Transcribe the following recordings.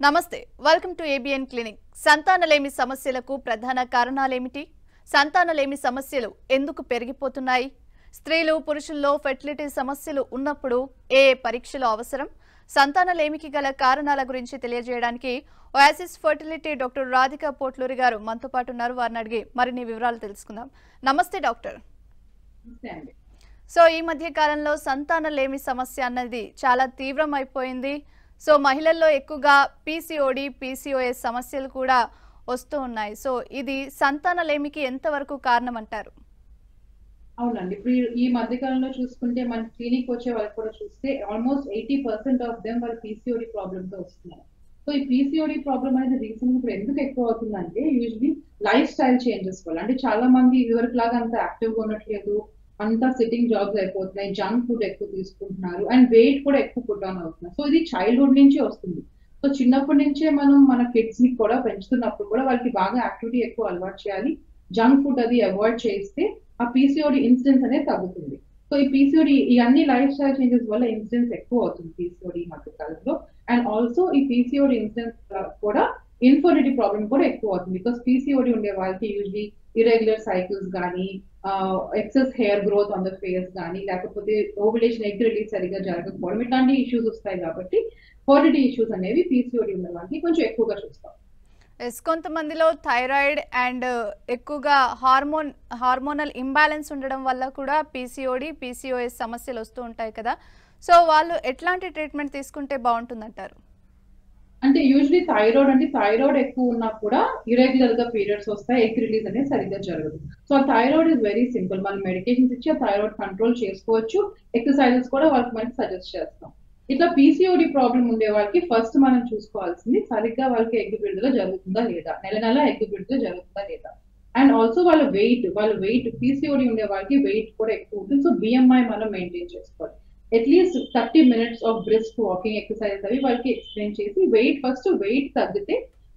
నమస్తే welcome to ABN clinic. సంతానలేమి సమస్యలకు ప్రధాన కారణాలేమిటి? సంతానలేమి సమస్యలు ఎందుకు పెరిగిపోతున్నాయి? స్త్రీలు పురుషుల్లో ఫెర్టిలిటీ సమస్యలు ఉన్నప్పుడు ఏ పరీక్షలు అవసరం? సంతానలేమికి గల కారణాల గురించి తెలియజేయడానికి Oasis fertility doctor Radhika Potluri గారు మనతో పాటు ఉన్నారు. వారిని అడిగి మరిన్ని వివరాలు తెలుసుకుందాం. నమస్తే డాక్టర్. సో ఈ మధ్య కాలంలో సంతానలేమి సమస్య అన్నది చాలా తీవ్రమైపోయింది. సో మహిళల్లో ఎక్కువగా పీసీఓడి, పీసీఓఎస్ సమస్యలు కూడా వస్తూ ఉన్నాయి. సో ఇది సంతానలేమికి ఎంతవరకు కారణం అంటారు? అవునండి. ఇప్పుడు ఈ మధ్య కాలంలో చూసుకుంటే మన క్లినిక్ వచ్చే వాళ్ళకి కూడా చూస్తే ఆల్మోస్ట్ 80% ఆఫ్ దెమ్ వాళ్ళు పీసీఓడి ప్రాబ్లమ్ తో వస్తున్నారు. సో ఈ పీసీఓడి ప్రాబ్లమ్ అనేది రీసెంట్ ఇప్పుడు ఎందుకు ఎక్కువ అవుతుందంటే యూజువల్లీ లైఫ్ స్టైల్ చేంజెస్ వల్ల. అంటే చాలా మంది ఇదివరకు లాగా అంత యాక్టివ్ గా ఉండట్లేదు, అంతా సిట్టింగ్ జాబ్స్ అయిపోతున్నాయి, జంక్ ఫుడ్ ఎక్కువ తీసుకుంటున్నారు అండ్ వెయిట్ కూడా ఎక్కువ పుట్ ఆన్ అవుతున్నారు. సో ఇది చైల్డ్హుడ్ నుంచి వస్తుంది. సో చిన్నప్పటి నుంచే మనం మన కిడ్స్ ని కూడా పెంచుతున్నప్పుడు కూడా వాళ్ళకి బాగా యాక్టివిటీ ఎక్కువ అలవాటు చేయాలి. జంక్ ఫుడ్ అది అవాయిడ్ చేస్తే ఆ పీసీఓడి ఇన్సిడెన్స్ అనేది తగ్గుతుంది. సో ఈ పీసీఓడి ఈ అన్ని లైఫ్ స్టైల్ చేంజెస్ వల్ల ఇన్సిడెన్స్ ఎక్కువ అవుతుంది పీసీఓడి మధ్య కాలంలో. అండ్ ఆల్సో ఈ పీసీఓడి ఇన్సిడెన్స్ కూడా ఇన్ఫర్టిలిటీ ప్రాబ్లమ్ కూడా ఎక్కువ అవుతుంది. బికాస్ పీసీఓడి ఉండే వాళ్ళకి యూజువల్లీ ఇరెగ్యులర్ సైకిల్స్ కానీ, excess hair growth on the face కానీ, లేకపోతే ఓవులేషన్ ఎగ్ రిలీజ్ సరిగ్గా జరగకపోవడం, ఇట్లాంటి ఇష్యూస్ వస్తాయి. కాబట్టి ఫర్టిలిటీ ఇష్యూస్ అనేవి పీసీఓడి ఉన్న వాళ్ళకి కొంచెం ఎక్కువగా చూస్తాం. కొంతమందిలో థైరాయిడ్ అండ్ ఎక్కువగా హార్మోనల్ ఇంబ్యాలెన్స్ ఉండడం వల్ల కూడా పీసీఓడి, పీసీఓఎస్ సమస్యలు వస్తూ ఉంటాయి కదా. సో వాళ్ళు ఎట్లాంటి ట్రీట్మెంట్ తీసుకుంటే బాగుంటుందంటారు? అంటే యూజువల్లీ థైరాయిడ్ ఎక్కువ ఉన్నా కూడా ఇరెగ్యులర్ గా పీరియడ్స్ వస్తాయి, ఎగ్ రిలీజ్ అనేది సరిగ్గా జరగదు. సో ఆ థైరాయిడ్ ఇస్ వెరీ సింపుల్. మనం మెడికేషన్స్ ఇచ్చి ఆ థైరాయిడ్ కంట్రోల్ చేసుకోవచ్చు. ఎక్సర్సైజెస్ కూడా వాళ్ళకి మనకి సజెస్ట్ చేస్తాం. ఇట్లా పీసీఓడి ప్రాబ్లం ఉండే వాళ్ళకి ఫస్ట్ మనం చూసుకోవాల్సింది సరిగ్గా వాళ్ళకి ఎగ్ విడుదల జరుగుతుందా లేదా, నెల నెల ఎగ్ విడుదల జరుగుతుందా లేదా. అండ్ ఆల్సో వాళ్ళ వెయిట్ పీసీఓడి ఉండే వాళ్ళకి వెయిట్ కూడా ఎక్కువ ఉంటుంది. సో బిఎంఐ మనం మెయింటైన్ చేసుకోవాలి. At least 30 minutes of brisk walking exercise అవి వాళ్ళకి ఎక్స్ప్లెయిన్ చేసి వెయిట్ తగ్గితే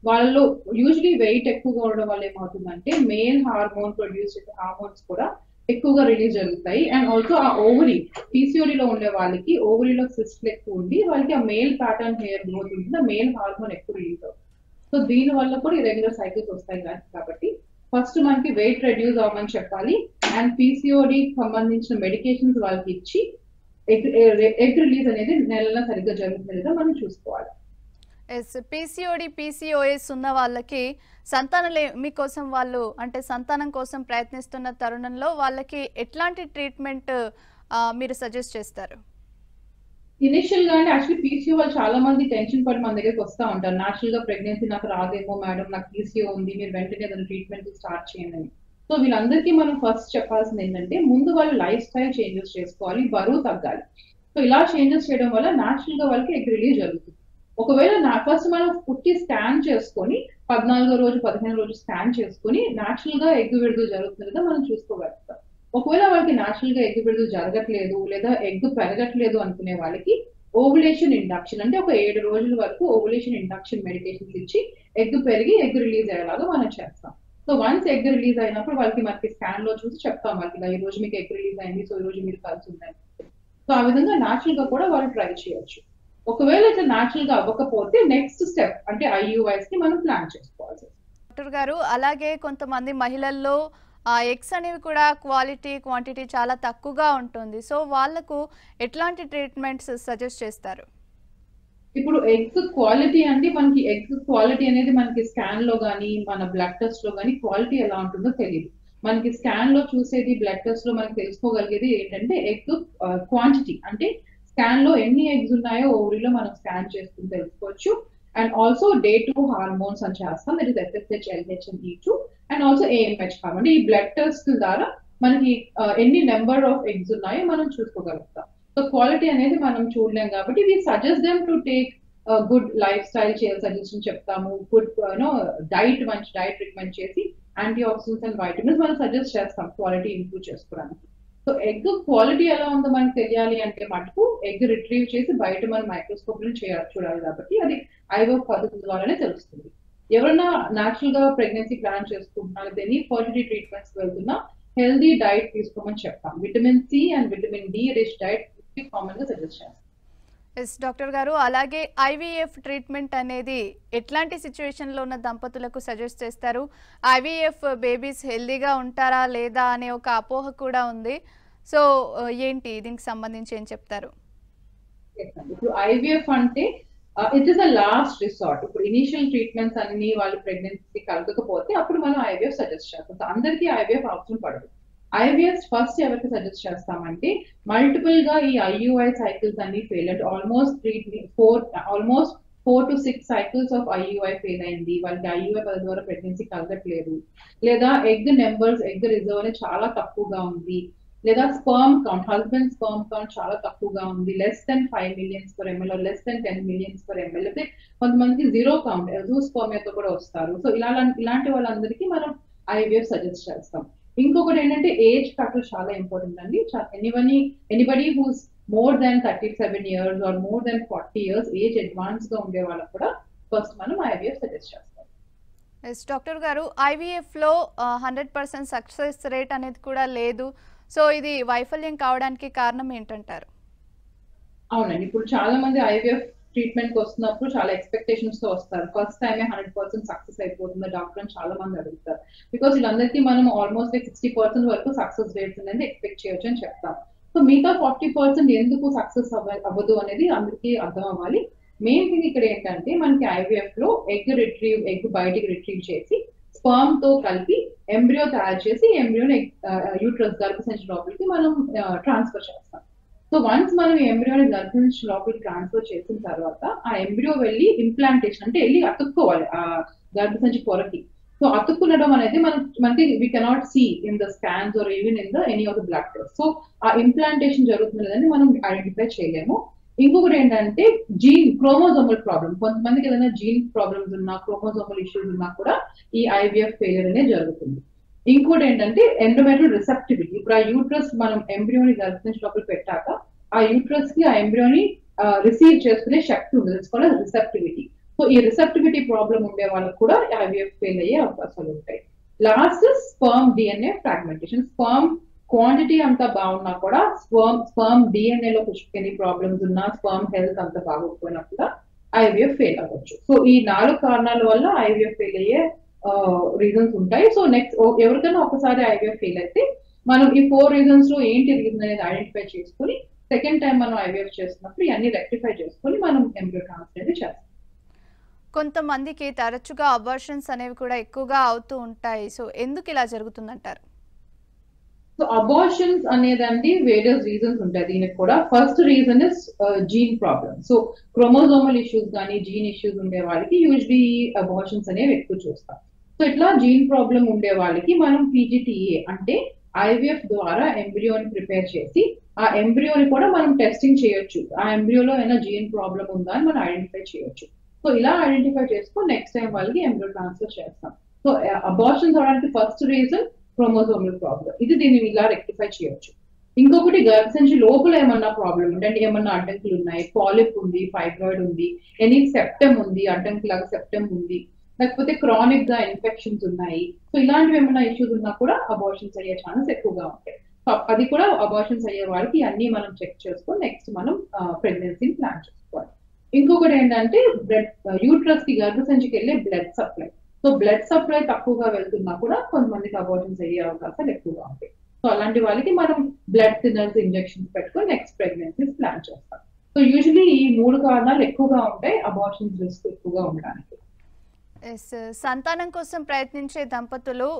వాళ్ళు యూజువలీ వెయిట్ ఎక్కువగా ఉండడం వల్ల ఏమవుతుందంటే మేల్ హార్మోన్ ప్రొడ్యూస్ చేసే హార్మోన్స్ కూడా ఎక్కువగా రిలీజ్ జరుగుతాయి. అండ్ ఆల్సో ఆ ఓవరీ పీసీఓడిలో ఉండే వాళ్ళకి ఓవరీలో సిస్ట్లు ఎక్కువ ఉండి వాళ్ళకి ఆ మేల్ ప్యాటర్న్ హెయిర్ గ్రోత్ ఉంటుంది, ఆ మేల్ హార్మోన్ ఎక్కువ రిలీజ్ అవుతుంది. సో దీని వల్ల కూడా ఇరెగ్యులర్ సైకిల్స్ వస్తాయి కాబట్టి ఫస్ట్ మనకి వెయిట్ రెడ్యూస్ అవ్వమని చెప్పాలి. అండ్ పీసీఓడి సంబంధించిన మెడికేషన్స్ వాళ్ళకి ఇచ్చి ఎగ్ రిలీజ్ అనేది నెలలా సరిగ్గా జరుగుతుంది లేదా మనం చూసుకోవాలి. పీసీఓడి, పీసీఓఎస్ ఉన్న వాళ్ళకి సంతానలేమి కోసం వాళ్ళు అంటే సంతానం కోసం ప్రయత్నిస్తున్న తరుణంలో వాళ్ళకి ఎట్లాంటి ట్రీట్మెంట్ మీరు సజెస్ట్ చేస్తారు? ఇనిషియల్ గా అంటే యాక్చువల్లీ పీసీఓ వాళ్ళు చాలా మంది టెన్షన్ పడి మన దగ్గరికి వస్తూ ఉంటారు. నేచురల్ గా ప్రెగ్నెన్సీ నాకు రాదేమో మేడం, నాకు పీసీఓ ఉంది, మీరు వెంటనే దాని ట్రీట్మెంట్ స్టార్ట్ చేయండి. సో వీళ్ళందరికీ మనం ఫస్ట్ చెప్పాల్సింది ఏంటంటే ముందు వాళ్ళు లైఫ్ స్టైల్ చేంజెస్ చేసుకోవాలి, బరువు తగ్గాలి. సో ఇలా చేంజెస్ చేయడం వల్ల నేచురల్ గా వాళ్ళకి ఎగ్ రిలీజ్ జరుగుతుంది. ఒకవేళ ఫస్ట్ మనం పుట్టి స్కాన్ చేసుకొని 14వ రోజు 15వ రోజు స్కాన్ చేసుకొని నేచురల్ గా ఎగ్ విడుదల జరుగుతుంది కదా మనం చూసుకోగలుగుతాం. ఒకవేళ వాళ్ళకి నేచురల్ గా ఎగ్ విడుదల జరగట్లేదు లేదా ఎగ్ పెరగట్లేదు అనుకునే వాళ్ళకి ఓవులేషన్ ఇండక్షన్ అంటే ఒక 7 రోజుల వరకు ఓవులేషన్ ఇండక్షన్ మెడికేషన్స్ ఇచ్చి ఎగ్ పెరిగి ఎగ్ రిలీజ్ అయ్యేలాగా మనం చేస్తాం. సో వన్స్ ఎగ్ రిలీజ్ అయినప్పుడు మనకి స్కాన్ లో చూసి చెప్తాం వాళ్ళకి ఇలా ఈ రోజు మీకు ఎగ్ రిలీజ్ అయింది, సో ఈ రోజు మీరు కలిసి ఉండండి. సో ఆ విధంగా నేచురల్ గా కూడా వాళ్ళు ట్రై చేయొచ్చు. ఒకవేళ ఇట్లా నేచురల్ గా అవ్వకపోతే నెక్స్ట్ స్టెప్ అంటే ఐయుఐఎస్ కి మనం ప్లాన్ చేసుకోవాలి. డాక్టర్ గారు, అలాగే కొంతమంది మహిళల్లో ఎగ్స్ అనేవి కూడా క్వాంటిటీ చాలా తక్కువగా ఉంటుంది. సో వాళ్ళకు ఎట్లాంటి ట్రీట్మెంట్స్ సజెస్ట్ చేస్తారు? ఇప్పుడు ఎగ్స్ క్వాలిటీ అంటే మనకి ఎగ్స్ క్వాలిటీ అనేది మనకి స్కాన్ లో గానీ మన బ్లడ్ టెస్ట్ లో గానీ క్వాలిటీ ఎలా ఉంటుందో తెలియదు. మనకి స్కాన్ లో చూసేది బ్లడ్ టెస్ట్ లో మనకి తెలుసుకోగలిగేది ఏంటంటే ఎగ్ క్వాంటిటీ. అంటే స్కాన్ లో ఎన్ని ఎగ్స్ ఉన్నాయో ఓవరీలో మనం స్కాన్ చేసుకుని తెలుసుకోవచ్చు. అండ్ ఆల్సో డే 2 హార్మోన్స్ అని చేస్తాం, that is FSH, LH and E2 and also AMH hormone. ఈ బ్లడ్ టెస్ట్ ద్వారా మనకి ఎన్ని నెంబర్ ఆఫ్ ఎగ్స్ ఉన్నాయో మనం చూసుకోగలుగుతాం. సో క్వాలిటీ అనేది మనం చూడలేం కాబట్టి we suggest them to take good lifestyle suggestion చెప్తాము. గుడ్ డైట్, మంచి డైట్ రికమెండ్ చేసి యాంటీ ఆక్సిడెంట్స్ అండ్ వైటమిన్స్ మనం సజెస్ట్ చేస్తాం క్వాలిటీ ఇంప్రూవ్ చేసుకోవడానికి. సో ఎగ్ క్వాలిటీ ఎలా ఉందో మనకు తెలియాలి అంటే మటుకు ఎగ్ రిట్రీవ్ చేసి బయట మనం మైక్రోస్కోప్ లో చూడాలి. కాబట్టి అది ఐవోఎఫ్ పద్ధతి ద్వారానే తెలుస్తుంది. ఎవరైనా నేచురల్ గా ప్రెగ్నెన్సీ ప్లాన్ చేసుకుంటున్నా లేదా ఎనీ ఫర్టిలిటీ ట్రీట్మెంట్స్ వెళ్తున్నా హెల్దీ డైట్ తీసుకోమని చెప్తాం. Vitamin C and vitamin D rich diet common గా సజెస్ట్ చేస్తాం. ఎస్ డాక్టర్ గారు, అలాగే ఐవీఎఫ్ ట్రీట్మెంట్ అనేది ఎట్లాంటి సిచ్యువేషన్లో ఉన్న దంపతులకు సజెస్ట్ చేస్తారు? ఐవీఎఫ్ బేబీస్ హెల్దీగా ఉంటారా లేదా అనే ఒక అపోహ కూడా ఉంది. సో ఏంటి దీనికి సంబంధించి ఏం చెప్తారు? ఇప్పుడు ఐవీఎఫ్ అంటే it is a last resort. ఇప్పుడు ఇనిషియల్ ట్రీట్మెంట్స్ అన్ని వాళ్ళు ప్రెగ్నెన్సీ కలగకపోతే అప్పుడు మనం ఐవీఎఫ్ సజెస్ట్ చేస్తాం. సో అందరికీ ఐవీఎఫ్ అవసరం పడదు. ఐవీఎఫ్ ఫస్ట్ ఎవరికి సజెస్ట్ చేస్తామంటే మల్టిపుల్ గా ఈ ఐయుఐ సైకిల్స్ అన్ని ఫెయిల్ అంటే almost 4 to 6 cycles of IUI fail అయింది, వాళ్ళకి ఐయుఐ పద్ధతి ద్వారా ప్రెగ్నెన్సీ కలగట్లేదు, లేదా ఎగ్ రిజర్వ్ అనేది చాలా తక్కువగా ఉంది, లేదా sperm count husband sperm count చాలా తక్కువగా ఉంది, less than 5 millions per ml less than 10 millions per ml, అయితే కొంతమందికి జీరో కౌంట్ ఎజోస్పర్మియాతో కూడా వస్తారు. సో ఇలాంటి వాళ్ళందరికీ మనం ఐవీఎఫ్ సజెస్ట్ చేస్తాం. ఇంకొకటి ఏంటంటే ఏజ్ ఫ్యాక్టర్ చాలా ఇంపార్టెంట్ అండి. Anybody who's more than 37 years or more than 40 years age advance గా ఉండే వాళ్ళకి కూడా ఫస్ట్ మనం ఐవీఎఫ్ సజెస్ట్ చేస్తాం. ఎస్ డాక్టర్ గారు, ఐవీఎఫ్లో 100% సక్సెస్ రేట్ అనేది కూడా లేదు. సో ఇది వైఫల్యం కావడానికి కారణం ఏంటంటారు? అవునండి, ఇప్పుడు చాలా మంది ఐవీఎఫ్ ట్రీట్మెంట్ కి వస్తున్నప్పుడు చాలా ఎక్స్పెక్టేషన్స్ తో వస్తారు. ఫస్ట్ టైమే 100% సక్సెస్ అయిపోతుంది డాక్టర్ అని చాలా మంది అడుగుతారు. బికాస్ వీళ్ళందరికీ మనం ఆల్మోస్ట్ 60% వరకు సక్సెస్ రేట్స్ అనేది ఎక్స్పెక్ట్ చేయొచ్చు అని చెప్తాం. సో మిగతా 40% ఎందుకు సక్సెస్ అవ్వదు అనేది అందరికీ అర్థం అవ్వాలి. మెయిన్ థింగ్ ఇక్కడ ఏంటంటే మనకి ఐవీఎఫ్ లో ఎగ్ బయటికి రిట్రీవ్ చేసి స్పర్మ్ తో కలిపి ఎంబ్రియో తయారు చేసి ఎంబ్రియోని యూట్రస్ గర్భసంచి లోపలికి మనం ట్రాన్స్ఫర్ చేస్తాం. సో వన్స్ మనం ఎంబ్రియోని గర్భసంచి లోపలికి ట్రాన్స్ఫర్ చేసిన తర్వాత ఆ ఎంబ్రియో వెళ్ళి ఇంప్లాంటేషన్ అంటే వెళ్ళి అతుక్కోవాలి ఆ గర్భసంచి పొరకి. సో అతుక్కునడం అనేది మనకి we cannot see in the scans or even in the any of the blood test. So ఆ ఇంప్లాంటేషన్ జరుగుతున్నదని మనం ఐడెంటిఫై చేయలేము. ఇంకొకటి ఏంటంటే క్రోమోజోమల్ ప్రాబ్లం, కొంతమందికి ఏదైనా జీన్ ప్రాబ్లమ్స్ ఉన్నా క్రోమోజోమల్ ఇష్యూస్ ఉన్నా కూడా ఈ ఐవీఎఫ్ ఫెయిలియర్ అనేది జరుగుతుంది. ఇంకోటి ఏంటంటే ఎండోమెట్రియల్ రిసెప్టివిటీ. ఇప్పుడు ఆ యూట్రస్ మనం ఎంబ్రియోని గర్భసంచి లోపల పెట్టాక ఆ యూట్రస్ కి ఆ ఎంబ్రియోని రిసీవ్ చేసుకునే శక్తి ఉంది, రిసెప్టివిటీ. సో ఈ రిసెప్టివిటీ ప్రాబ్లం ఉండే వాళ్ళకి కూడా ఐవీఎఫ్ ఫెయిల్ అయ్యే అవకాశాలు ఉంటాయి. Last sperm DNA fragmentation. Sperm quantity అంతా బాగున్నా కూడా స్పర్మ్ డిఎన్ఏ లో ఎనీ ప్రాబ్లమ్స్ ఉన్నా స్పర్మ్ హెల్త్ అంతా బాగోకపోయినా కూడా ఐవీఎఫ్ ఫెయిల్ అవ్వచ్చు. సో ఈ 4 కారణాల వల్ల ఐవీఎఫ్ ఫెయిల్ అయ్యే రీజన్స్ ఉంటాయి. సో నెక్స్ట్ ఎవరికైనా ఒకసారి ఐవీఎఫ్ ఫెయిల్ అయితే మనం ఈ 4 రీజన్స్ లో ఏంటి రీజన్ అనేది ఐడెంటిఫై చేసుకుని సెకండ్ టైం మనం ఐవీఎఫ్ చేస్తున్నప్పుడు ఇవన్నీ రెక్టిఫై చేసుకుని మనం ఎంబ్రియో ట్రాన్స్ఫర్ అనేది చేస్తాం. కొంతమందికి తరచుగా అబార్షన్స్ అనేవి కూడా ఎక్కువగా అవుతూ ఉంటాయి. సో ఎందుకు ఇలా జరుగుతుందంటారు? సో అబార్షన్స్ అనేదండి వేరియస్ రీజన్స్ ఉంటాయి దీనికి కూడా. First reason is gene problem. So chromosomal issues కానీ జీన్ ఇష్యూస్ ఉండే వాళ్ళకి యూజువలీ అబార్షన్స్ అనేవి ఎక్కువ చూస్తాం. సో ఇట్లా జీన్ ప్రాబ్లం ఉండే వాళ్ళకి మనం పీజీటీఏ అంటే ఐవీఎఫ్ ద్వారా ఎంబ్రియోని ప్రిపేర్ చేసి ఆ ఎంబ్రియోని కూడా మనం టెస్టింగ్ చేయొచ్చు. ఆ ఎంబ్రియోలో ఏమైనా జీన్ ప్రాబ్లం ఉందా అని మనం ఐడెంటిఫై చేయొచ్చు. సో ఇలా ఐడెంటిఫై చేసుకుని నెక్స్ట్ టైం వాళ్ళకి ఎంబ్రియో ట్రాన్స్ఫర్ చేస్తాం. సో అబార్షన్స్ అవడానికి ఫస్ట్ రీజన్ క్రోమోజోమల్ ప్రాబ్లం. దీన్ని ఇలా రెక్టిఫై చేయొచ్చు. ఇంకొకటి గర్భసంచి లోపల ఏమన్నా ప్రాబ్లం అంటే ఏమన్నా అడ్డంకులు ఉన్నాయి, పాలిప్ ఉంది, ఫైబ్రాయిడ్ ఉంది, ఎనీ సెప్టమ్ ఉంది, అడ్డంకి లాగా సెప్టమ్ ఉంది, లేకపోతే క్రానిక్ గా ఇన్ఫెక్షన్స్ ఉన్నాయి. సో ఇలాంటివి ఏమైనా ఇష్యూస్ ఉన్నా కూడా అబార్షన్స్ అయ్యే ఛాన్స్ ఎక్కువగా ఉంటాయి. అది కూడా అబార్షన్స్ అయ్యే వాళ్ళకి అన్ని మనం చెక్ చేసుకొని నెక్స్ట్ మనం ప్రెగ్నెన్సీని ప్లాన్ చేసుకోవాలి. ఇంకొకటి ఏంటంటే యూట్రస్ కి గర్భసంచికి వెళ్ళే blood supply. So blood supply తక్కువగా వెళ్తున్నా కూడా కొంతమందికి అబార్షన్స్ అయ్యే అవకాశాలు ఎక్కువగా ఉంటాయి. సో అలాంటి వాళ్ళకి మనం బ్లడ్ థిన్నర్స్ ఇంజెక్షన్స్ పెట్టుకొని నెక్స్ట్ ప్రెగ్నెన్సీస్ ప్లాన్ చేస్తాం. సో యూజువలీ ఈ 3 కారణాలు ఎక్కువగా ఉంటాయి అబార్షన్స్ రిస్క్ ఎక్కువగా ఉండడానికి. సంతానం కోసం ప్రయత్నించే దంపతులు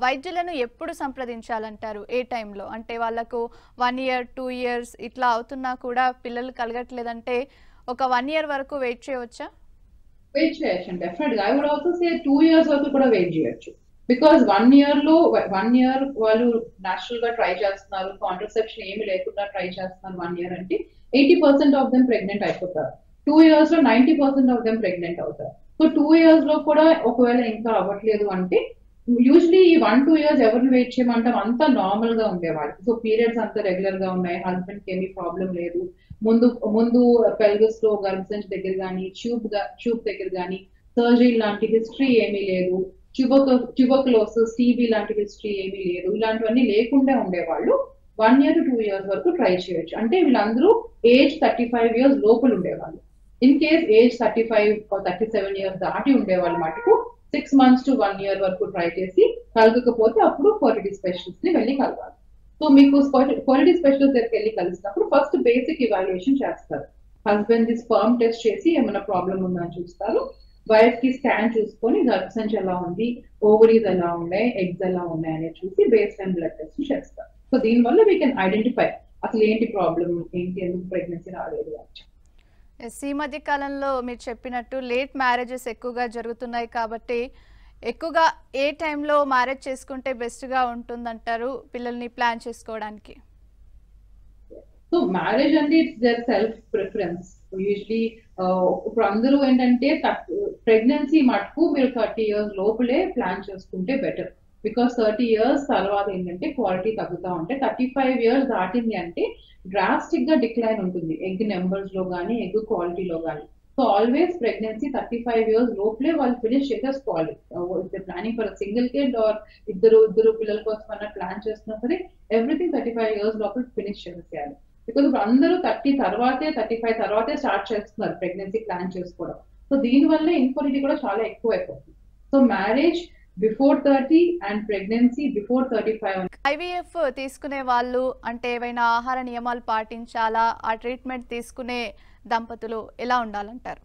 వైద్యులను ఎప్పుడు సంప్రదించాలంటారు? ఏ టైంలో? అంటే వాళ్ళకు 1 year 2 years ఇట్లా అవుతున్నా కూడా పిల్లలు కలగట్లేదంటే ఒక 1 year వరకు వెయిట్ చేయవచ్చా? వెయిట్ చేయొచ్చు డెఫినెట్ గా. I would also say 2 years వరకు కూడా వెయిట్ చేయొచ్చు. బికాస్ 1 year వాళ్ళు నేచురల్ గా ట్రై చేస్తున్నారు, కాంట్రసెప్షన్ ఏమి లేకుండా ట్రై చేస్తున్నారు 1 year అంటే 80% ఆఫ్ దెమ్ ప్రెగ్నెంట్ అయిపోతారు. 2 years లో 90% ఆఫ్ దెమ్ ప్రెగ్నెంట్ అవుతారు. సో 2 years లో కూడా ఒకవేళ ఇంకా అవ్వట్లేదు అంటే యూజువలీ ఈ 1-2 years ఎవరిని వెయిట్ చేయమంటాం? అంతా నార్మల్ గా ఉండేవాళ్ళకి. సో పీరియడ్స్ అంతా రెగ్యులర్ గా ఉన్నాయి, హస్బెండ్ కి ఏమీ ప్రాబ్లం లేదు, ముందు పెల్విస్ లో గర్భసంచి దగ్గర కానీ ట్యూబ్ దగ్గర కానీ సర్జరీ లాంటి హిస్టరీ ఏమీ లేదు, ట్యూబర్కులోసిస్ టీబీ లాంటి హిస్టరీ ఏమీ లేదు, ఇలాంటివన్నీ లేకుండా ఉండేవాళ్ళు 1 year to 2 years వరకు ట్రై చేయొచ్చు. అంటే వీళ్ళందరూ ఏజ్ 35 years లోపల ఉండేవాళ్ళు. ఇన్ కేస్ ఏజ్ 35 37 years దాటి ఉండేవాళ్ళు మటుకు 6 months to 1 year వరకు ట్రై చేసి కలగకపోతే అప్పుడు ఫర్టిలిటీ స్పెషలిస్ట్ ని వెళ్ళి కలవాలి. సో మీకు ఫర్టిలిటీ స్పెషలిస్ట్ దగ్గరికి వెళ్ళి కలిసినప్పుడు ఫస్ట్ బేసిక్ ఇవాల్యుయేషన్ చేస్తారు. హస్బెండ్ ది స్పర్మ్ టెస్ట్ చేసి ఏమైనా ప్రాబ్లం ఉందా అని చూస్తారు. వైఫ్ కి స్కాన్ చూసుకొని గర్భసంచి ఎలా ఉంది, ఓవరీస్ ఎలా ఉన్నాయి, ఎగ్స్ ఎలా ఉన్నాయి అనేది చూసి బేస్ లైన్ బ్లడ్ టెస్ట్ చేస్తారు. సో దీనివల్ల వీ కెన్ ఐడెంటిఫై అసలు ఏంటి ప్రాబ్లం, ఏంటి, ఎందుకు ప్రెగ్నెన్సీ రాలేదు అని. ఈ మధ్య కాలంలో మీరు చెప్పినట్టు లేట్ మ్యారేజెస్ ఎక్కువగా జరుగుతున్నాయి కాబట్టి ఎక్కువగా ఏ టైంలో మ్యారేజ్ చేసుకుంటే బెస్ట్గా ఉంటుందంటారు పిల్లల్ని ప్లాన్ చేసుకోవడానికి? సో మ్యారేజ్ అంటే it's there self preference. Usually ఇప్పుడు అందరూ ఏంటంటే ప్రెగ్నెన్సీ మటుకు మీరు 30 years లోపలే ప్లాన్ చేసుకుంటే బెటర్. బికాస్ 30 years తర్వాత ఏంటంటే క్వాలిటీ తగ్గుతూ ఉంటే 35 years దాటింది అంటే డ్రాస్టిక్ గా డిక్లైన్ ఉంటుంది ఎగ్ నెంబర్స్ లో కానీ ఎగ్ క్వాలిటీలో కానీ. సో ఆల్వేస్ ప్రెగ్నెన్సీ 35 years లోపలే వాళ్ళు ఫినిష్ చేసేసుకోవాలి. Planning for single kid are ఇద్దరు పిల్లల కోసం అన్న ప్లాన్ చేస్తున్నా సరే ఎవ్రీథింగ్ 35 years లోపల ఫినిష్ చేసేయాలి. బికాస్ ఇప్పుడు అందరూ 35 తర్వాతే స్టార్ట్ చేస్తున్నారు ప్రెగ్నెన్సీ ప్లాన్ చేసుకోవడం. సో దీనివల్ల ఇన్ఫర్టిలిటీ కూడా చాలా ఎక్కువ అయిపోతుంది. So marriage before 30 and pregnancy before 35. IVF తీసుకునే వాళ్ళు అంటే ఏవైనా ఆహార నియమాలు పాటించాలా? ఆ ట్రీట్మెంట్ తీసుకునే దంపతులు ఎలా ఉండాలంటారు?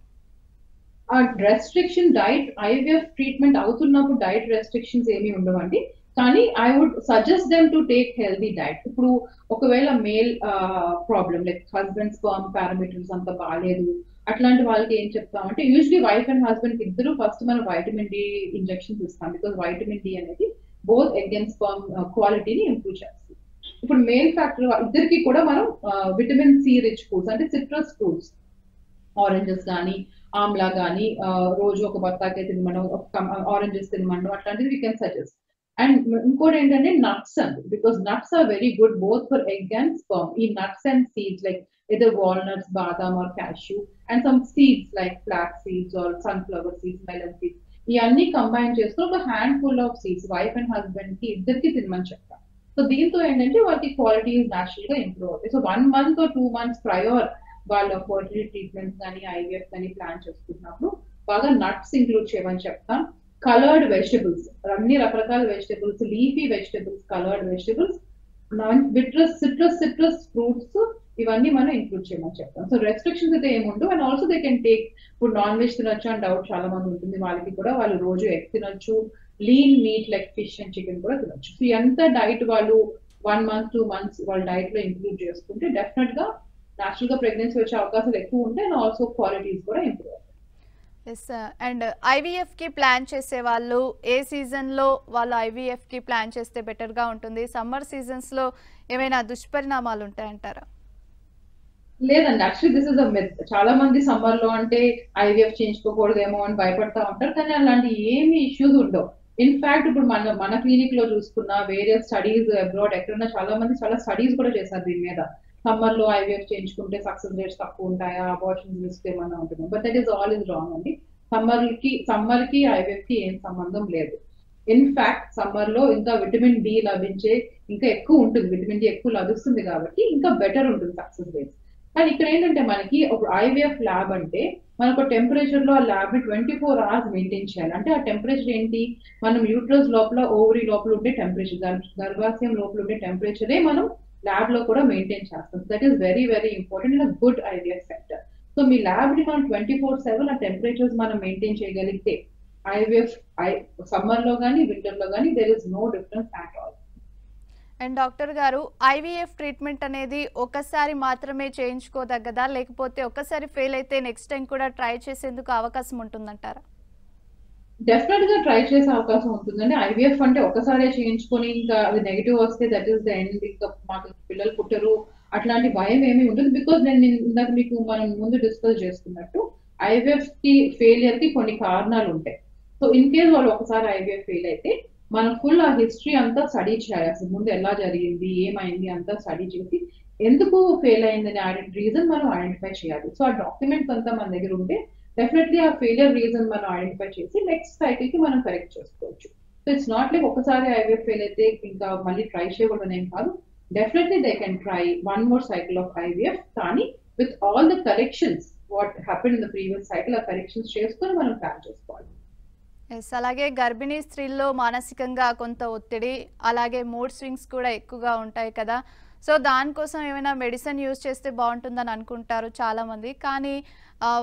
ఆ రెస్ట్రిక్షన్ డైట్ ఐవీఎఫ్ ట్రీట్మెంట్ అవుతున్నప్పుడు డైట్ రెస్ట్రిక్షన్స్ ఏమీ ఉండవండి. కానీ I would suggest them to take healthy diet. ఇప్పుడు ఒకవేళ male problem like husband sperm parameters అంత బాగాలేదు అట్లాంటి వాళ్ళకి ఏం చెప్తామంటే యూజువలీ వైఫ్ అండ్ హస్బెండ్ ఇద్దరు ఫస్ట్ మనం వైటమిన్ డి ఇంజెక్షన్స్ ఇస్తాం. బికాస్ వైటమిన్ డి అనేది బోత్ ఎగ్ అండ్ స్పర్మ్ క్వాలిటీని ఇంప్రూవ్ చేస్తుంది. ఇప్పుడు మేల్ ఫ్యాక్టర్ ఇద్దరికి కూడా మనం విటమిన్ సి రిచ్ ఫ్రూట్స్ అంటే సిట్రస్ ఫ్రూట్స్ ఆరెంజెస్ కానీ ఆమ్లా కానీ రోజు ఒక బత్తాకాయ తినమడం, ఆరెంజెస్ తినమడం అట్లాంటివి వీ కెన్ సజెస్ట్. అండ్ ఇంకోటి ఏంటంటే నట్స్ అండి. Because nuts are very good both for egg and sperm. ఈ nuts and seeds like either walnuts, badam or cashew, and some seeds like flax seeds or sunflower seeds, melon seeds. ఇవన్నీ combine చేసుకుని ఒక handful of seeds wife and husband కి ఇద్దరికి తినమని చెప్తాం. So దీంతో ఏంటంటే వాళ్ళకి క్వాలిటీ న్యాచురల్ గా ఇంప్రూవ్ అవుతాయి. So 1 month or 2 months prior వాళ్ళ ఫర్టిలిటీ ట్రీట్మెంట్స్ కానీ ఐవీఎఫ్ కానీ ప్లాన్ చేసుకున్నప్పుడు బాగా నట్స్ ఇంక్లూడ్ చేయమని చెప్తాం. కలర్డ్ వెజిటబుల్స్, అన్ని రకరకాల vegetables, leafy vegetables, coloured vegetables, citrus fruits ఇవన్నీ మనం ఇంక్లూడ్ చేయమని చెప్తాం. సో రెస్ట్రిక్షన్స్ అయితే ఏముండు. And also they can take, ఇప్పుడు నాన్ వెజ్ తినొచ్చు అని డౌట్ చాలా మంది ఉంటుంది వాళ్ళకి కూడా. వాళ్ళు రోజు ఎగ్ తినొచ్చు, lean meet like fish and chicken కూడా తినొచ్చు. సో ఎంత డైట్ వాళ్ళు 1 month 2 months వాళ్ళ డైట్ లో ఇంక్లూడ్ చేసుకుంటే డెఫినెట్ గా న్యాచురల్ గా ప్రెగ్నెన్సీ వచ్చే అవకాశాలు ఎక్కువ ఉంటాయి. అండ్ ఆల్సో క్వాలిటీస్ కూడా ఇంప్రూవ్ అవుతాయి. అండ్ ఐవీఎఫ్ కి ప్లాన్ చేసే వాళ్ళు ఏ సీజన్ లో వాళ్ళు ఐవీఎఫ్ కి ప్లాన్ చేస్తే బెటర్ గా ఉంటుంది? సమ్మర్ సీజన్స్ లో ఏమైనా దుష్పరిణామాలు ఉంటాయంటారా? లేదండి, actually this is a myth. చాలా మంది సమ్మర్ లో అంటే ఐవీఎఫ్ చేయించుకోకూడదేమో అని భయపడతా ఉంటారు. కానీ అలాంటి ఏమి ఇష్యూస్ ఉండవు. ఇన్ఫాక్ట్ ఇప్పుడు మన క్లినిక్ లో చూసుకున్న వేరియస్ స్టడీస్ అబ్రాడ్ ఎక్కడన్నా చాలా మంది చాలా స్టడీస్ కూడా చేశారు దీని మీద. సమ్మర్ లో ఐవీఎఫ్ చేయించుకుంటే సక్సెస్ రేట్స్ తక్కువ ఉంటాయా, అబార్షన్ రిస్క్ ఏమన్నా ఉంటుంది. But that is all is wrong అండి. సమ్మర్ కి ఐవీఎఫ్ కి ఏం సంబంధం లేదు. ఇన్ఫాక్ట్ సమ్మర్ లో ఇంకా విటమిన్ డి లభించే ఇంకా ఎక్కువ ఉంటుంది, విటమిన్ డి ఎక్కువ లభిస్తుంది కాబట్టి ఇంకా బెటర్ ఉంటుంది సక్సెస్ రేట్స్. కానీ ఇక్కడ ఏంటంటే మనకి ఒక ఐవీఎఫ్ ల్యాబ్ అంటే మనకు టెంపరేచర్ లో ఆ ల్యాబ్ ని 24 hours మెయింటైన్ చేయాలి. అంటే ఆ టెంపరేచర్ ఏంటి, మనం యూట్రస్ లోపల ఓవరీ లోపల ఉండే టెంపరేచర్, గర్భాశయం లోపల ఉండే టెంపరేచరే మనం ల్యాబ్ లో కూడా మెయింటైన్ చేస్తాం. That is very very important in good IVF sector. So me lab ని మనం 24/7 ఆ టెంపరేచర్స్ మనం మెయింటైన్ చేయగలిగితే ఐవీఎఫ్ సమ్మర్ లో కానీ వింటర్ లో కానీ there is no difference at all. And doctor గారు, ఐవీఎఫ్ ట్రీట్మెంట్ అనేది ఒకసారి మాత్రమే చేయించుకోదగ్గదా, లేకపోతే ఒకసారి ఫెయిల్ అయితే నెక్స్ట్ టైం కూడా ట్రై చేసేందుకు అవకాశం ఉంటుందంటారా? డెఫినెట్ గా ట్రై చేసే అవకాశం ఉంటుందండి. ఐవీఎఫ్ అంటే ఒకసారి చేయించుకొని ఇంకా అది నెగిటివ్ వస్తే దట్ ఈస్ ద ఎండ్, ఇంకా మాకు పిల్లలు పుట్టరు అట్లాంటి భయం ఏమీ ఉండదు. బికాస్ నేను ఇందాక మీకు మనం ముందు డిస్కస్ చేసుకున్నట్టు ఐవీఎఫ్ కి ఫెయిలియర్ కి కొన్ని కారణాలు ఉంటాయి. సో ఇన్ కేస్ వాళ్ళు ఒకసారి ఐవీఎఫ్ ఫెయిల్ అయితే మనం ఫుల్ ఆ హిస్టరీ అంతా స్టడీ చేయాలి. అసలు ముందు ఎలా జరిగింది, ఏమైంది అంతా స్టడీ చేసి ఎందుకు ఫెయిల్ అయిందని రీజన్ మనం ఐడెంటిఫై చేయాలి. సో ఆ డాక్యుమెంట్స్ అంతా మన దగ్గర ఉంటే డెఫినెట్లీ ఆ ఫెయిలియర్ రీజన్ మనం ఐడెంటిఫై చేసి నెక్స్ట్ సైకిల్ కి మనం కరెక్ట్ చేసుకోవచ్చు. సో ఇట్స్ నాట్ లైక్ ఒకసారి ఐవీఎఫ్ ఫెయిల్ అయితే ఇంకా మళ్ళీ ట్రై చేయకూడదు ఏం కాదు. definitely they can try one more cycle of IVF. కానీ with all the corrections what happened in the previous cycle, ఆ corrections చేసుకొని మనం ప్లాన్ చేసుకోవాలి. ఎస్, అలాగే గర్భిణీ స్త్రీల్లో మానసికంగా కొంత ఒత్తిడి, అలాగే మూడ్ స్వింగ్స్ కూడా ఎక్కువగా ఉంటాయి కదా. సో దానికోసం ఏమైనా మెడిసిన్ యూజ్ చేస్తే బాగుంటుందని అనుకుంటారు చాలామంది. కానీ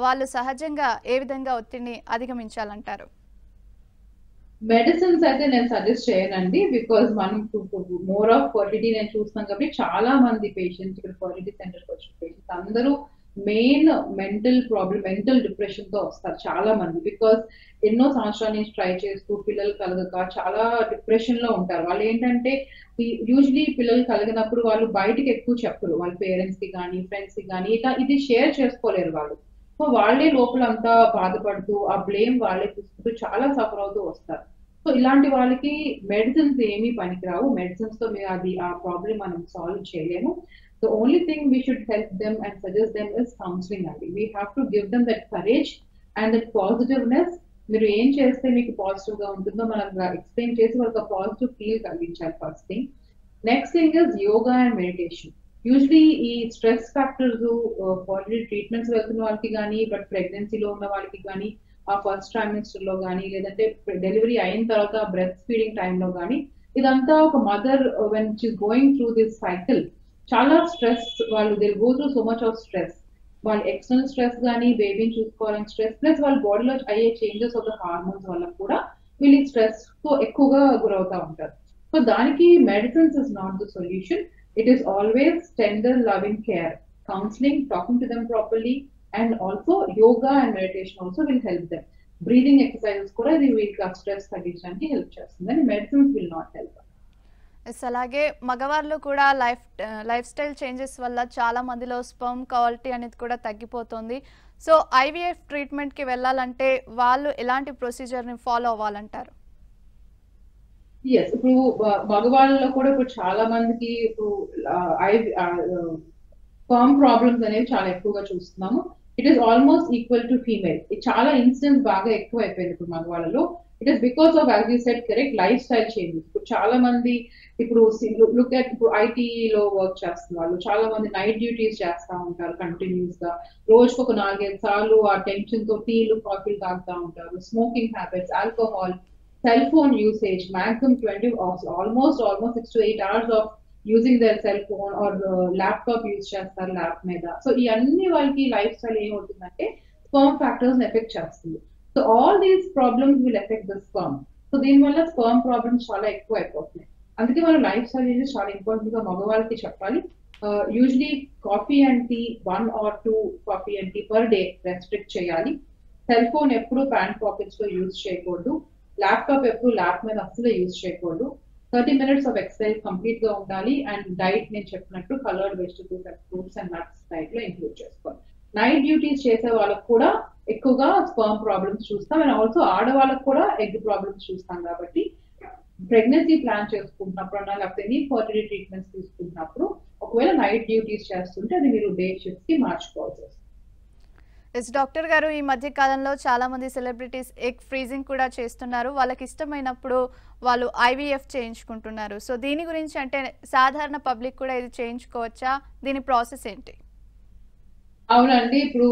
వాళ్ళు సహజంగా ఏ విధంగా ఒత్తిడిని అధిగమించాలంటారు? మెడిసిన్స్ అయితే నేను సజెస్ట్ చేయనండి, బికాస్ మనం మోర్ ఆఫ్ ఫర్టిలిటీ నేను చూస్తాం కాబట్టి చాలా మంది పేషెంట్స్ ఇక్కడ ఫర్టిలిటీ సెంటర్కి వచ్చిన పేషెంట్స్ అందరూ మెయిన్ మెంటల్ డిప్రెషన్ తో వస్తారు చాలా మంది. బికాస్ ఎన్నో సంవత్సరాల నుంచి ట్రై చేస్తూ పిల్లలు కలగక చాలా డిప్రెషన్ లో ఉంటారు. వాళ్ళు ఏంటంటే యూజువలీ పిల్లలు కలిగినప్పుడు వాళ్ళు బయటికి ఎక్కువ చెప్పరు, వాళ్ళ పేరెంట్స్ కి కానీ ఫ్రెండ్స్ కి కానీ ఇట్లా ఇది షేర్ చేసుకోలేరు వాళ్ళు. సో వాళ్ళే లోపల అంతా బాధపడుతూ ఆ బ్లేమ్ వాళ్ళే తీసుకుంటూ చాలా సఫర్ అవుతూ వస్తారు. సో ఇలాంటి వాళ్ళకి మెడిసిన్స్ ఏమీ పనికిరావు. మెడిసిన్స్ తో మీరు అది ఆ ప్రాబ్లమ్ మనం సాల్వ్ చేయలేము. The only thing we should help them and suggest them is counseling అండి. We have to give them that courage and that positiveness. మీరు ఏం చేస్తే మీకు పాజిటివ్ గా ఉంటుందో మనం ఎక్స్ప్లెయిన్ చేసి వాళ్ళకి పాజిటివ్ ఫీల్ కలిగించాలి first thing. Next thing is yoga and meditation. Usually ఈ స్ట్రెస్ ఫ్యాక్టర్స్ ఫర్టిలిటీ ట్రీట్మెంట్స్ వెళ్తున్న వాళ్ళకి కానీ, బట్ ప్రెగ్నెన్సీలో ఉన్న వాళ్ళకి కానీ, ఆ ఫస్ట్ ట్రైమిస్టర్ లో కానీ, లేదంటే డెలివరీ అయిన తర్వాత బ్రెస్ట్ ఫీడింగ్ టైంలో కానీ, ఇదంతా ఒక mother when she's going through this cycle చాలా స్ట్రెస్, వాళ్ళు they go through so much of stress. వాళ్ళ ఎక్స్టర్నల్ స్ట్రెస్ కానీ, బేబీని చూసుకోవాలని స్ట్రెస్, ప్లస్ వాళ్ళ బాడీలో అయ్యే చేంజెస్ ఆఫ్ ద హార్మోన్స్ వల్ల కూడా వీళ్ళు స్ట్రెస్ తో ఎక్కువగా గురవుతా ఉంటారు. సో దానికి medicines is not the solution. It is always tender loving care, counselling, talking to them properly, and also yoga and meditation also will help them. Breathing exercises కూడా ఇది వీళ్ళకి స్ట్రెస్ తగ్గించడానికి హెల్ప్ చేస్తుంది, and medicines will not help. Yes, అలాగే మగవారిలో కూడా life style changes వల్ల చాలా మందిలో స్పర్మ్ క్వాలిటీ అనేది కూడా తగ్గిపోతుంది. సో ఐవీఎఫ్ ట్రీట్మెంట్కి వెళ్ళాలంటే వాళ్ళు ఎలాంటి ప్రొసీజర్ని ఫాలో అవ్వాలంటారు? ఎస్, ఇప్పుడు మగవాళ్ళలో కూడా ఇప్పుడు చాలా మందికి ఇప్పుడు స్పర్మ్ ప్రాబ్లమ్స్ అనేవి చాలా ఎక్కువగా చూస్తున్నాము. It is almost equal to female. చాలా ఇన్సిడెంట్స్ బాగా ఎక్కువ అయిపోయింది ఇప్పుడు మగవాళ్ళలో. It is because of, as you said correct, lifestyle changes. ఇప్పుడు చాలా మంది ఇప్పుడు లుక్ ఎట్, ఇప్పుడు ఐటీలో వర్క్ చేస్తున్న వాళ్ళు చాలా మంది నైట్ డ్యూటీస్ చేస్తూ ఉంటారు కంటిన్యూస్ గా. రోజుకు ఒక 4-5 సార్లు ఆ టెన్షన్ తో టీలు కాఫీలు తాగుతూ ఉంటారు. Smoking habits, alcohol, cell phone usage, maximum 20 almost 6 to 8 hours of using their cell phone or laptop use చేస్తారు ల్యాప్ మీద. సో ఇవన్నీ వాళ్ళకి లైఫ్ స్టైల్ ఏమవుతుందంటే స్పర్మ్ ఫ్యాక్టర్స్ ఎఫెక్ట్ చేస్తుంది. So all these problems will affect the sperm. So దీనివల్ల sperm problems చాలా ఎక్కువ అయిపోతున్నాయి. అందుకే మన లైఫ్ స్టైల్ చేంజెస్ చాలా ఇంపార్టెంట్ గా మగవాళ్ళకి చెప్పాలి. Usually coffee and tea 1 or 2 coffee and tea per day restrict చేయాలి. సెల్ ఫోన్ ఎప్పుడు ప్యాంట్ పాకెట్స్ లో యూజ్ చేయకూడదు. ల్యాప్టాప్ ఎప్పుడు ల్యాప్ మీద అసలు యూజ్ చేయకూడదు. 30 minutes ఆఫ్ ఎక్సర్సైజ్ కంప్లీట్ గా ఉండాలి. అండ్ డైట్ నేను చెప్పినట్టు coloured vegetables and fruits and nuts diet లో ఇంక్లూడ్ చేసుకోవాలి. నైట్ డ్యూటీస్ చేసే వాళ్ళకు కూడా ఎక్కువగా స్పర్మ్ ప్రాబ్లమ్స్ చూస్తాం, అండ్ ఆల్సో ఆడవాళ్ళకు కూడా ఎగ్ ప్రాబ్లమ్స్ చూస్తాం. కాబట్టి ప్రెగ్నెన్సీ ప్లాన్ చేసుకుంటున్నప్పుడు లేకపోతే ఎనీ ఫర్టిలిటీ ట్రీట్మెంట్స్ తీసుకుంటున్నప్పుడు ఒకవేళ నైట్ డ్యూటీస్ చేస్తుంటే అది మీరు డే షిఫ్ట్ కి మార్చుకోవాల్సి వస్తుంది. ఎస్ డాక్టర్ గారు, ఈ మధ్య కాలంలో చాలా మంది సెలబ్రిటీస్ ఎగ్ ఫ్రీజింగ్ కూడా చేస్తున్నారు. వాళ్ళకి ఇష్టమైనప్పుడు వాళ్ళు ఐవీఎఫ్ చేయించుకుంటున్నారు. సో దీని గురించి, అంటే సాధారణ పబ్లిక్ కూడా ఇది చేయించుకోవచ్చా? దీని ప్రాసెస్ ఏంటి? అవునండి, ఇప్పుడు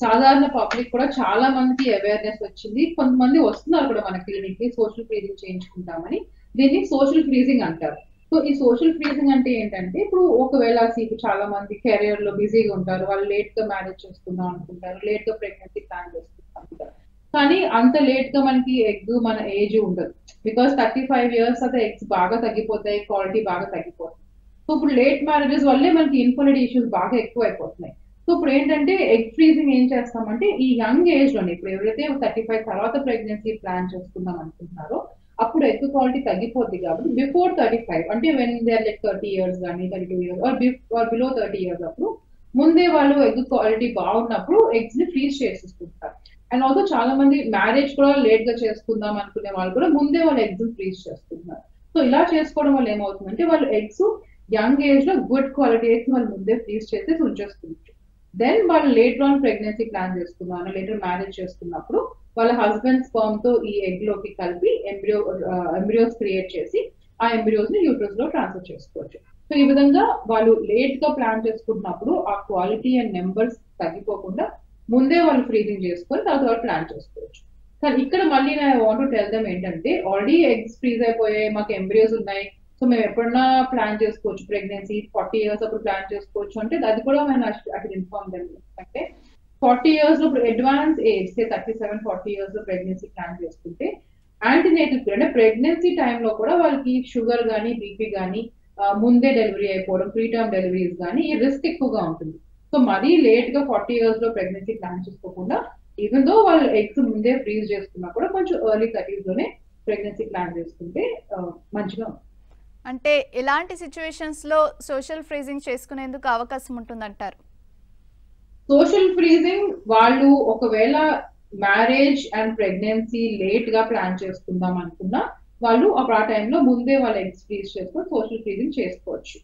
సాధారణ పబ్లిక్ కూడా చాలా మందికి అవేర్నెస్ వచ్చింది. కొంతమంది వస్తున్నారు కూడా మన క్లినిక్ కి సోషల్ ఫ్రీజింగ్ చేయించుకుంటామని. దీన్ని సోషల్ ఫ్రీజింగ్ అంటారు. సో ఈ సోషల్ ఫ్రీజింగ్ అంటే ఏంటంటే, ఇప్పుడు ఒకవేళ చాలా మంది కెరియర్ లో బిజీగా ఉంటారు, వాళ్ళు లేట్ గా మ్యారేజ్ చేసుకుందాం అనుకుంటారు, లేట్ గా ప్రెగ్నెన్సీ ప్లాన్ చేసుకుందాం అనుకుంటారు. కానీ అంత లేట్ గా మనకి ఎగ్ మన ఏజ్ ఉండదు. బికాస్ 35 years అయితే ఎగ్స్ బాగా తగ్గిపోతాయి, క్వాలిటీ బాగా తగ్గిపోతుంది. సో ఇప్పుడు లేట్ మ్యారేజెస్ వల్లే మనకి ఇన్ఫర్టిలిటీ ఇష్యూస్ బాగా ఎక్కువ అయిపోతున్నాయి. సో ఇప్పుడు ఏంటంటే ఎగ్ ఫ్రీజింగ్ ఏం చేస్తామంటే, ఈ యంగ్ ఏజ్ లోనే ఇప్పుడు ఎవరైతే 35 తర్వాత ప్రెగ్నెన్సీ ప్లాన్ చేసుకుందాం అనుకుంటున్నారో అప్పుడు ఎగ్ క్వాలిటీ తగ్గిపోద్ది. కాబట్టి బిఫోర్ 35, అంటే when they are like 30 years కానీ 32 years ఆర్ బిలో 30 years అప్పుడు ముందే వాళ్ళు ఎగ్ క్వాలిటీ బాగున్నప్పుడు ఎగ్స్ ని ఫ్రీజ్ చేసేసుకుంటారు. అండ్ ఆల్సో చాలా మంది మ్యారేజ్ కూడా లేట్ గా చేసుకుందాం అనుకునే వాళ్ళు కూడా ముందే వాళ్ళు ఎగ్స్ ఫ్రీజ్ చేసుకుంటున్నారు. సో ఇలా చేసుకోవడం వల్ల ఏమవుతుందంటే, వాళ్ళు ఎగ్స్ యంగ్ ఏజ్ లో గుడ్ క్వాలిటీ ఎగ్స్ వాళ్ళు ముందే ఫ్రీజ్ చేసి ఉంచేసుకుంటారు. దెన్ వాళ్ళు లేటర్ ఆన్ ప్రెగ్నెన్సీ ప్లాన్ చేసుకున్నారు, లేటర్ మ్యారేజ్ చేసుకున్నప్పుడు వాళ్ళ హస్బెండ్ స్పర్మ్ తో ఈ ఎగ్ లోకి కలిపి ఎంబ్రియోస్ క్రియేట్ చేసి ఆ ఎంబ్రియోస్ ని యూట్రస్ లో ట్రాన్స్ఫర్ చేసుకోవచ్చు. సో ఈ విధంగా వాళ్ళు లేట్ గా ప్లాన్ చేసుకుంటున్నప్పుడు ఆ క్వాలిటీ అండ్ నెంబర్స్ తగ్గిపోకుండా ముందే వాళ్ళు ఫ్రీజింగ్ చేసుకొని తర్వాత వాళ్ళు ప్లాన్ చేసుకోవచ్చు. కానీ ఇక్కడ మళ్ళీ నేను వాంట్ టు టెల్ దెమ్ ఏంటంటే ఆల్రెడీ ఎగ్స్ ఫ్రీజ్ అయిపోయాయి, మాకు ఎంబ్రియోస్ ఉన్నాయి, సో మేము ఎప్పుడన్నా ప్లాన్ చేసుకోవచ్చు, ప్రెగ్నెన్సీ 40 years అప్పుడు ప్లాన్ చేసుకోవచ్చు అంటే అది కూడా మేము అక్కడ ఇన్ఫార్మ్ దెమ్. అంటే 40 years లో అడ్వాన్స్ ఏజ్ 37-40 years లో ప్రెగ్నెన్సీ ప్లాన్ చేసుకుంటే యాంటీనేటల్ పీరియడ్ అంటే ప్రెగ్నెన్సీ టైంలో కూడా వాళ్ళకి షుగర్ కానీ బీపీ కానీ ముందే డెలివరీ అయిపోవడం, ప్రీ టర్మ్ డెలివరీస్ కానీ ఈ రిస్క్ ఎక్కువగా ఉంటుంది. సో మరీ లేట్ గా 40 years లో ప్రెగ్నెన్సీ ప్లాన్ చేసుకోకుండా ఈవెన్ దో వాళ్ళు ఎగ్స్ ముందే ఫ్రీజ్ చేసుకున్నా కూడా కొంచెం ఎర్లీ 30s లోనే ప్రెగ్నెన్సీ ప్లాన్ చేసుకుంటే మంచిగా ఉంటుంది. అంటే ఎలాంటి సిచ్యువేషన్స్ లో సోషల్ ఫ్రీజింగ్ చేసుకునేందుకు అవకాశం ఉంటుందంటారు? సోషల్ ఫ్రీజింగ్ వాళ్ళు ఒకవేళ మ్యారేజ్ అండ్ ప్రెగ్నెన్సీ లేట్ గా ప్లాన్ చేసుకుందాం అనుకున్నా వాళ్ళు ఆ టైంలో ముందే వాళ్ళ ఎగ్స్ ఫ్రీజ్ చేసుకొని సోషల్ ఫ్రీజింగ్ చేసుకోవచ్చు.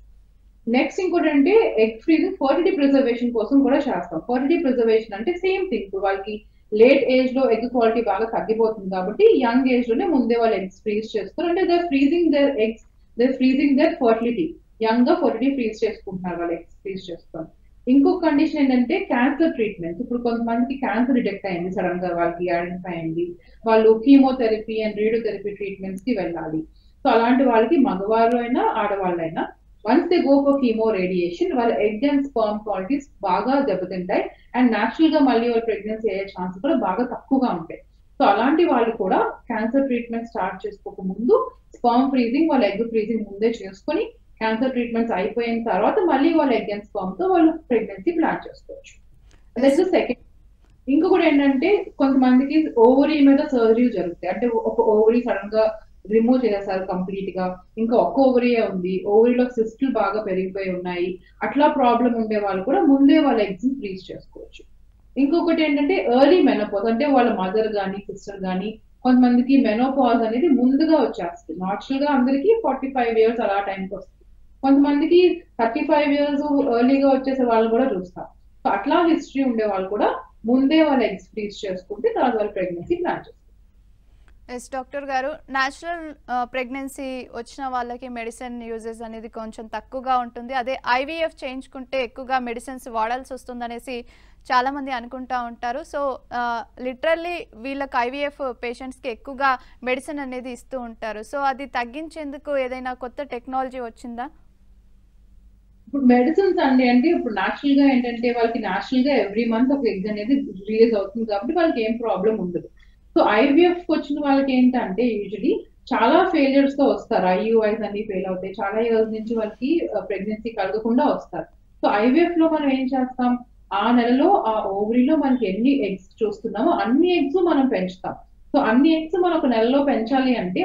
నెక్స్ట్ ఇంకోటి అంటే ఎగ్ ఫ్రీజింగ్ ఫర్టిలిటీ ప్రిజర్వేషన్ కోసం కూడా చేస్తాం. ఫర్టిలిటీ ప్రిజర్వేషన్ అంటే సేమ్ థింగ్, ఇప్పుడు వాళ్ళకి లేట్ ఏజ్ లో ఎగ్ క్వాలిటీ బాగా తగ్గిపోతుంది కాబట్టి యంగ్ ఏజ్ లోనే ముందే వాళ్ళు ఎగ్స్ ఫ్రీజ్ చేస్తారు. అంటే they freezing their eggs, they freezing their fertility, young గా ఫర్టిలిటీ ఫ్రీజ్ చేసుకుంటున్నారు వాళ్ళు ఎగ్స్ ఫ్రీజ్ చేస్తారు. ఇంకొక కండిషన్ ఏంటంటే క్యాన్సర్ ట్రీట్మెంట్. ఇప్పుడు కొంతమందికి క్యాన్సర్ డిటెక్ట్ అయింది, సడన్ గా వాళ్ళకి ఐడెంటిఫై అయింది, వాళ్ళు కీమోథెరపీ అండ్ రేడియోథెరపీ ట్రీట్మెంట్స్ కి వెళ్ళాలి. సో అలాంటి వాళ్ళకి మగవాళ్ళు అయినా ఆడవాళ్ళైనా once they go for chemo radiation వాళ్ళ ఎగ్ అండ్ స్పర్మ్ క్వాలిటీస్ బాగా దెబ్బతింటాయి అండ్ న్యాచురల్ గా మళ్ళీ వాళ్ళు ప్రెగ్నెన్సీ అయ్యే ఛాన్స్ కూడా బాగా తక్కువగా ఉంటాయి. సో అలాంటి వాళ్ళు కూడా క్యాన్సర్ ట్రీట్మెంట్ స్టార్ట్ చేసుకోక ముందు స్పర్మ్ ఫ్రీజింగ్, వాళ్ళ ఎగ్ ఫ్రీజింగ్ ముందే చేసుకొని క్యాన్సర్ ట్రీట్మెంట్స్ అయిపోయిన తర్వాత మళ్ళీ వాళ్ళ ఎగ్ అండ్ స్పర్మ్ తో వాళ్ళు ప్రెగ్నెన్సీ ప్లాన్ చేసుకోవచ్చు. నెక్స్ట్ సెకండ్ ఇంకొకటి ఏంటంటే కొంతమందికి ఓవరీ మీద సర్జరీ జరుగుతాయి. అంటే ఒక ఓవరీ సడన్ గా రిమూవ్ చేసేసారు కంప్లీట్ గా, ఇంకా ఒక్క ఓవరీయే ఉంది, ఓవరీలో సిస్టులు బాగా పెరిగిపోయి ఉన్నాయి, అట్లా ప్రాబ్లం ఉండే వాళ్ళు కూడా ముందే వాళ్ళ ఎగ్స్ ఫ్రీజ్ చేసుకోవచ్చు. ఇంకొకటి ఏంటంటే ఎర్లీ మెనోపాజ్, అంటే వాళ్ళ మదర్ కానీ సిస్టర్ కానీ కొంతమందికి మెనోపాజ్ అనేది ముందుగా వచ్చేస్తుంది. నాచురల్ గా అందరికి 45 years అలా టైంకి వస్తుంది, కొంతమందికి 35 years ఎర్లీగా వచ్చేసే వాళ్ళు కూడా చూస్తాం. సో అట్లా హిస్టరీ ఉండే వాళ్ళు కూడా ముందే వాళ్ళ ఎగ్స్ ఫ్రీజ్ చేసుకుంటే తర్వాత వాళ్ళ ప్రెగ్నెన్సీ ప్లాన్ చేస్తారు. ఎస్ డాక్టర్ గారు, న్యాచురల్ ప్రెగ్నెన్సీ వచ్చిన వాళ్ళకి మెడిసిన్ యూజెస్ అనేది కొంచెం తక్కువగా ఉంటుంది, అదే ఐవీఎఫ్ చేయించుకుంటే ఎక్కువగా మెడిసిన్స్ వాడాల్సి వస్తుంది అనేసి చాలా మంది అనుకుంటా ఉంటారు. సో లిటరల్లీ వీళ్ళకి ఐవీఎఫ్ పేషెంట్స్కి ఎక్కువగా మెడిసిన్ అనేది ఇస్తూ ఉంటారు. సో అది తగ్గించేందుకు ఏదైనా కొత్త టెక్నాలజీ వచ్చిందా? ఇప్పుడు మెడిసిన్స్ అండి అంటే ఇప్పుడు న్యాచురల్ గా ఏంటంటే వాళ్ళకి న్యాచురల్ గా ఎవ్రీ మంత్ ఒక ఎగ్ అనేది రిలీజ్ అవుతుంది కాబట్టి వాళ్ళకి ఏం ప్రాబ్లం ఉండదు. సో ఐవీఎఫ్ వచ్చిన వాళ్ళకి ఏంటంటే యూజువలీ చాలా ఫెయిలియర్స్ తో వస్తారు, ఐయుఐస్ అన్ని ఫెయిల్ అవుతాయి, చాలా ఇయర్స్ నుంచి వాళ్ళకి ప్రెగ్నెన్సీ కలగకుండా వస్తారు. సో ఐవీఎఫ్ లో మనం ఏం చేస్తాం, ఆ నెలలో ఆ ఓవరీలో మనకి ఎన్ని ఎగ్స్ చూస్తున్నామో అన్ని ఎగ్స్ మనం పెంచుతాం. సో అన్ని ఎగ్స్ మనం ఒక నెలలో పెంచాలి అంటే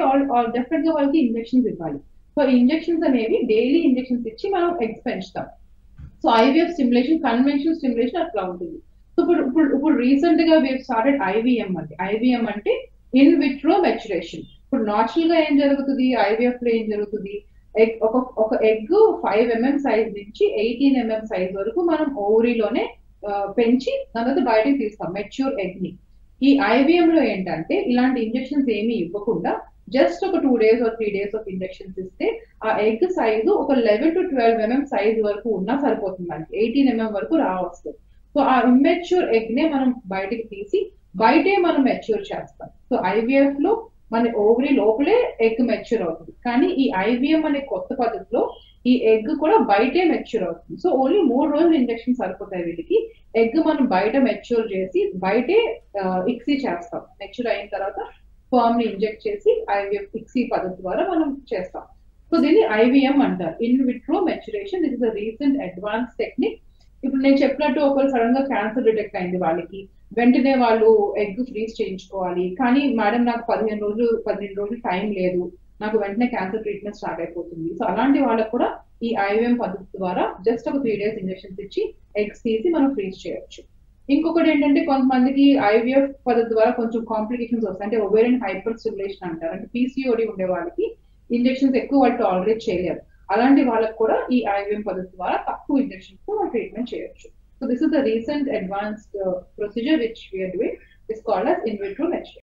డెఫినెట్ గా వాళ్ళకి ఇంజెక్షన్స్ ఇవ్వాలి. సో ఇంజెక్షన్స్ అనేవి డైలీ ఇంజెక్షన్స్ ఇచ్చి మనం ఎగ్స్ పెంచుతాం. So IVF stimulation conventional stimulation అట్లా ఉంటుంది. సో ఇప్పుడు రీసెంట్ గా వీవ్ స్టార్టెడ్ ఐవీఎం అంటే, ఐవీఎం అంటే ఇన్ విట్రో మెచ్యురేషన్. ఇప్పుడు నాచురల్ గా ఏం జరుగుతుంది, ఐవీఎఫ్ లో ఏం జరుగుతుంది, ఒక ఎగ్ 5 mm సైజ్ నుంచి 18 mm సైజ్ వరకు మనం ఓవరీలోనే పెంచి దాని తర్వాత బయటకు తీస్తాం మెచ్యూర్ ఎగ్ ని. ఈ ఐవీఎం లో ఏంటంటే ఇలాంటి ఇంజెక్షన్స్ ఏమీ ఇవ్వకుండా జస్ట్ ఒక 2 days or 3 days of injections ఇస్తే ఆ ఎగ్ సైజు ఒక 11 to 12 mm సైజ్ వరకు ఉన్నా సరిపోతుంది, మనకి 18 mm వరకు రావస్తుంది. సో ఆ ఇమ్మెచ్యూర్ ఎగ్ నే మనం బయటకు తీసి బయటే మనం మెచ్యూర్ చేస్తాం. సో ఐవీఎఫ్ లో మన ఓవరీ లోపలే ఎగ్ మెచ్యూర్ అవుతుంది, కానీ ఈ ఐవీఎం అనే కొత్త పద్ధతిలో ఈ ఎగ్ కూడా బయటే మెచ్యూర్ అవుతుంది. సో ఓన్లీ 3 రోజులు ఇంజెక్షన్ సరిపోతాయి వీటికి. ఎగ్ మనం బయట మెచ్యూర్ చేసి బయటే ఇక్సీ చేస్తాం, మెచ్యూర్ అయిన తర్వాత ఫామ్ ని ఇంజెక్ట్ చేసి ఐవీఎఫ్ ఇక్సీ పద్ధతి ద్వారా మనం చేస్తాం. సో దీన్ని ఐవీఎం అంటారు, in vitro maturation. This is a recent advance technique. ఇప్పుడు నేను చెప్పినట్టు ఒకరు సడన్ గా క్యాన్సర్ డిటెక్ట్ అయింది, వాళ్ళకి వెంటనే వాళ్ళు ఎగ్ ఫ్రీజ్ చేయించుకోవాలి, కానీ మేడం నాకు 15 రోజులు టైం లేదు, నాకు వెంటనే క్యాన్సర్ ట్రీట్మెంట్ స్టార్ట్ అయిపోతుంది. సో అలాంటి వాళ్ళకు కూడా ఈ ఐవీఎం పద్ధతి ద్వారా జస్ట్ ఒక 3 days ఇంజెక్షన్స్ ఇచ్చి ఎగ్స్ తీసి మనం ఫ్రీజ్ చేయొచ్చు. ఇంకొకటి ఏంటంటే కొంతమందికి ఐవీఎఫ్ పద్ధతి ద్వారా కొంచెం కాంప్లికేషన్స్ వస్తాయి, అంటే ఓవేరియన్ హైపర్ స్టిమ్యులేషన్ అంటారు, అంటే పీసీఓడి ఉండే వాళ్ళకి ఇంజెక్షన్స్ ఎక్కువ వాళ్ళు టాలరేట్ చేయలేరు. అలాంటి వాళ్ళకి కూడా ఈ ఐవీఎం పద్ధతి ద్వారా తక్కువ ఇంజెక్షన్స్ తో ట్రీట్మెంట్ చేయొచ్చు. So this is the recent advanced procedure which we are doing. It's called as in vitro measuring.